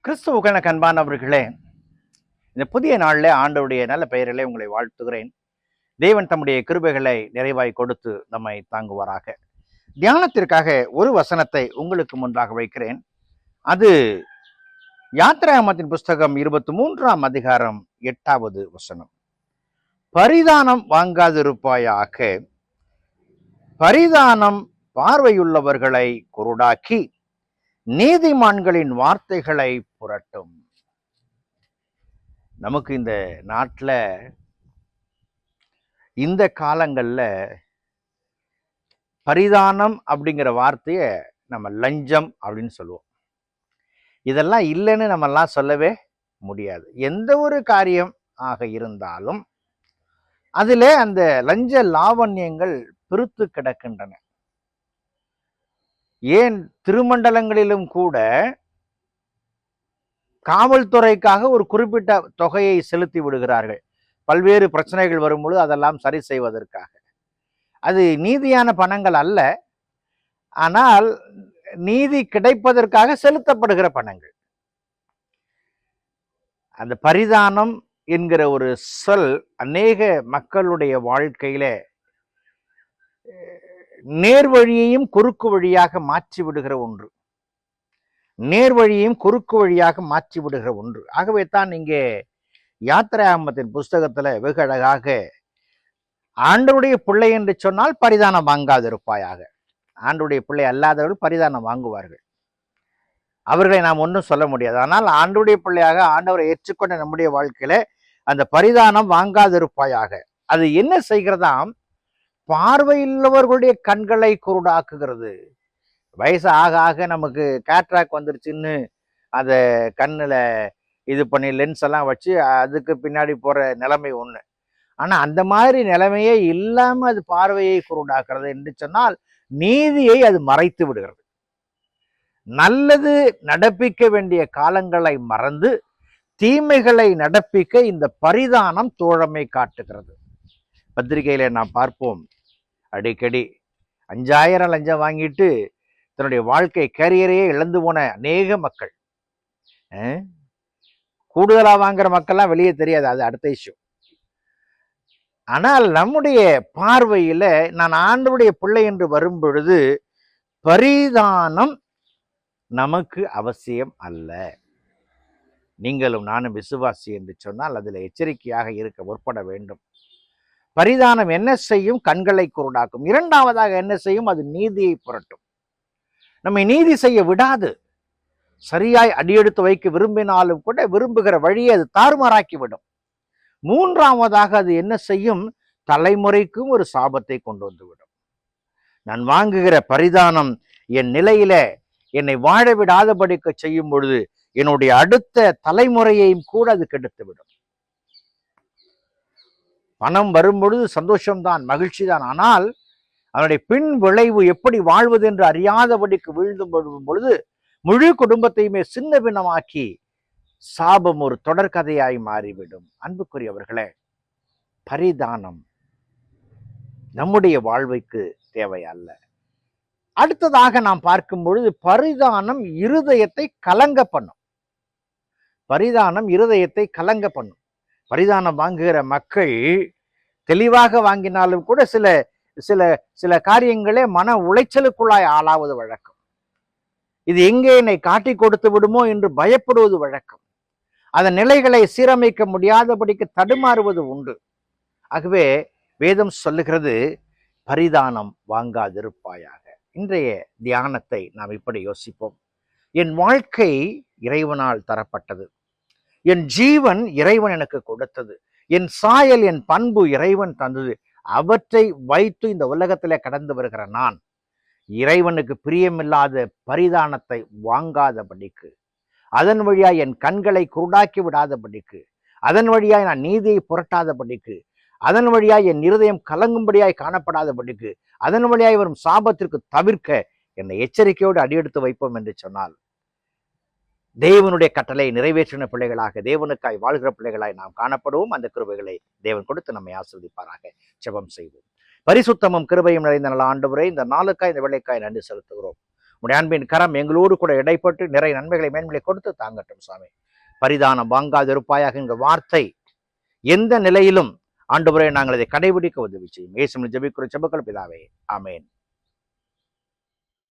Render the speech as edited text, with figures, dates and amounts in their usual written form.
கிறிஸ்துவுக்கான கண்பானவர்களே, இந்த புதிய நாளில் ஆண்டவருடைய நல்ல பெயரிலே உங்களை வாழ்த்துகிறேன். தேவன் தம்முடைய கிருபைகளை நிறைவாய் கொடுத்து நம்மை தாங்குவாராக. தியானத்திற்காக ஒரு வசனத்தை உங்களுக்கு முன்பாக வைக்கிறேன். அது யாத்திராகமத்தின் புஸ்தகம் 23ஆம் அதிகாரம் 8வது வசனம். பரிதானம் வாங்காதிருப்பாயாக, பரிதானம் பார்வையுள்ளவர்களை குருடாக்கி நீதிமான்களின் வார்த்தைகளை புரட்டும். நமக்கு இந்த நாட்டில் இந்த காலங்களில் பரிதானம் அப்படிங்கிற வார்த்தையை நம்ம லஞ்சம் அப்படின்னு சொல்லுவோம். இதெல்லாம் இல்லைன்னு நம்மெல்லாம் சொல்லவே முடியாது. எந்த ஒரு காரியம் ஆக இருந்தாலும் அதில் அந்த லஞ்ச லாவண்யங்கள் பெருத்து கிடக்கின்றன. ஏன் திருமண்டலங்களிலும் கூட காவல்துறைக்காக ஒரு குறிப்பிட்ட தொகையை செலுத்தி விடுகிறார்கள். பல்வேறு பிரச்சனைகள் வரும்பொழுது அதெல்லாம் சரி செய்வதற்காக. அது நீதியான பணங்கள் அல்ல, ஆனால் நீதி கிடைப்பதற்காக செலுத்தப்படுகிற பணங்கள். அந்த பரிதானம் என்கிற ஒரு சொல் அநேக மக்களுடைய வாழ்க்கையில நேர்வழியையும் குறுக்கு வழியாக மாற்றி விடுகிற ஒன்று. நேர்வழியையும் குறுக்கு வழியாக மாற்றி விடுகிற ஒன்று. ஆகவே தான் இங்கே யாத்திராகமத்தின் புஸ்தகத்துல வெகு அழகாக ஆண்டவருடைய பிள்ளை என்று சொன்னால் பரிதானம் வாங்காதிருப்பாயாக. ஆண்டவருடைய பிள்ளை அல்லாதவர்கள் பரிதானம் வாங்குவார்கள். அவர்களை நாம் ஒன்றும் சொல்ல முடியாது. ஆனால் ஆண்டவருடைய பிள்ளையாக ஆண்டவரை ஏற்றுக்கொண்ட நம்முடைய வாழ்க்கையில அந்த பரிதானம் வாங்காதிருப்பாயாக. அது என்ன செய்கிறதாம்? பார்வையுள்ளவர்களுடைய கண்களை குருடாக்குகிறது. வயசு ஆக ஆக நமக்கு கேட்ராக் வந்துருச்சுன்னு அதை கண்ணில் இது பண்ணி லென்ஸ் எல்லாம் வச்சு அதுக்கு பின்னாடி போகிற நிலைமை ஒன்று. ஆனால் அந்த மாதிரி நிலைமையே இல்லாமல் அது பார்வையை குருடாக்குறது என்று சொன்னால் நீதியை அது மறைத்து விடுகிறது. நல்லது நடப்பிக்க வேண்டிய காலங்களை மறந்து தீமைகளை நடப்பிக்க இந்த பரிதானம் தோழமை காட்டுகிறது. பத்திரிகையில நாம் பார்ப்போம், அடிக்கடி 5000 லஞ்சம் வாங்கிட்டு தன்னுடைய வாழ்க்கை கேரியரையே இழந்து போன அநேக மக்கள். கூடுதலா வாங்குற மக்கள்லாம் வெளியே தெரியாது, அது அடுத்த இஷ்யூ. ஆனால் நம்முடைய பார்வையில நான் ஆண்டவருடைய பிள்ளை என்று வரும் பொழுது பரிதானம் நமக்கு அவசியம் அல்ல. நீங்களும் நானும் விசுவாசி என்று சொன்னால் அதில் எச்சரிக்கையாக இருக்க முற்பட வேண்டும். பரிதானம் என்ன செய்யும்? கண்களை குருடாக்கும். இரண்டாவதாக என்ன செய்யும்? அது நீதியை புரட்டும். நம்மை நீதி செய்ய விடாது. சரியாய் அடியெடுத்து வைக்க விரும்பினாலும் கூட விரும்புகிற வழியை அது தாறுமாறாக்கி விடும். மூன்றாவதாக அது என்ன செய்யும்? தலைமுறைக்கும் ஒரு சாபத்தை கொண்டு வந்து விடும். நான் வாங்குகிற பரிதானம் என் நிலையில என்னை வாழ விடாதபடிக்க செய்யும் பொழுது என்னுடைய அடுத்த தலைமுறையையும் கூட அது கெடுத்து விடும். பணம் வரும்பொழுது சந்தோஷம்தான், மகிழ்ச்சி தான். ஆனால் அதனுடைய பின் விளைவு எப்படி வாழ்வது என்று அறியாதபடிக்கு வீழ்ந்து பொழுது முழு குடும்பத்தையுமே சின்ன பின்னமாக்கி சாபம் ஒரு தொடர்கதையாய் மாறிவிடும். அன்புக்குரியவர்களே, பரிதானம் நம்முடைய வாழ்வுக்கு தேவை அல்ல. அடுத்ததாக நாம் பார்க்கும் பொழுது பரிதானம் இருதயத்தை கலங்க பண்ணும். பரிதானம் இருதயத்தை கலங்க பண்ணும். பரிதானம் வாங்குகிற மக்கள் தெளிவாக வாங்கினாலும் கூட சில சில சில காரியங்களே மன உளைச்சலுக்குள்ளாய் ஆளாவது வழக்கம். இது எங்கே என்னை காட்டி கொடுத்து விடுமோ என்று பயப்படுவது வழக்கம். அதன் நிலைகளை சீரமைக்க முடியாதபடிக்கு தடுமாறுவது உண்டு. ஆகவே வேதம் சொல்லுகிறது, பரிதானம் வாங்காதிருப்பாயாக. இன்றைய தியானத்தை நாம் இப்படி யோசிப்போம். என் வாழ்க்கை இறைவனால் தரப்பட்டது. என் ஜீவன் இறைவன் எனக்கு கொடுத்தது. என் சாயல், என் பண்பு இறைவன் தந்தது. அவற்றை வைத்து இந்த உலகத்திலே கடந்து வருகிற நான் இறைவனுக்கு பிரியமில்லாத பரிதானத்தை வாங்காதபடிக்கு, அதன் வழியாய் என் கண்களை குருடாக்கி விடாதபடிக்கு, அதன் வழியாய் நான் நீதியை புரட்டாதபடிக்கு, அதன் வழியாய் என் இருதயம் கலங்கும்படியாய் காணப்படாதபடிக்கு, அதன் வழியாய் வரும் சாபத்திற்கு தவிர்க்க என்னை எச்சரிக்கையோடு அடியெடுத்து வைப்போம் என்று சொன்னால் தேவனுடைய கட்டளை நிறைவேற்றின பிள்ளைகளாக, தேவனுக்காய் வாழ்கிற பிள்ளைகளாய் நாம் காணப்படுவோம். அந்த கிருபைகளை தேவன் கொடுத்து நம்மை ஆசீர்வதிப்பாராக. ஜெபம் செய்வோம். பரிசுத்தமும் கிருபையும் நிறைந்த நல்ல ஆண்டவரே, இந்த நாளுக்காய் இந்த வேளைக்காய் நன்றி செலுத்துகிறோம். உடைய அன்பின் கரம் எங்களோடு கூட இடைப்பட்டு நிறைய நன்மைகளை மேன்மைகளை கொடுத்து தாங்கட்டும் சுவாமி. பரிதானம் வாங்காதிருப்பாயாக என்கிற வார்த்தை எந்த நிலையிலும் ஆண்டவரே நாங்கள் அதை கடைபிடிக்க உதவி செய்யும். இயேசுவின் ஜெபிக்கிற ஜெபங்கள் பிதாவே, ஆமென்.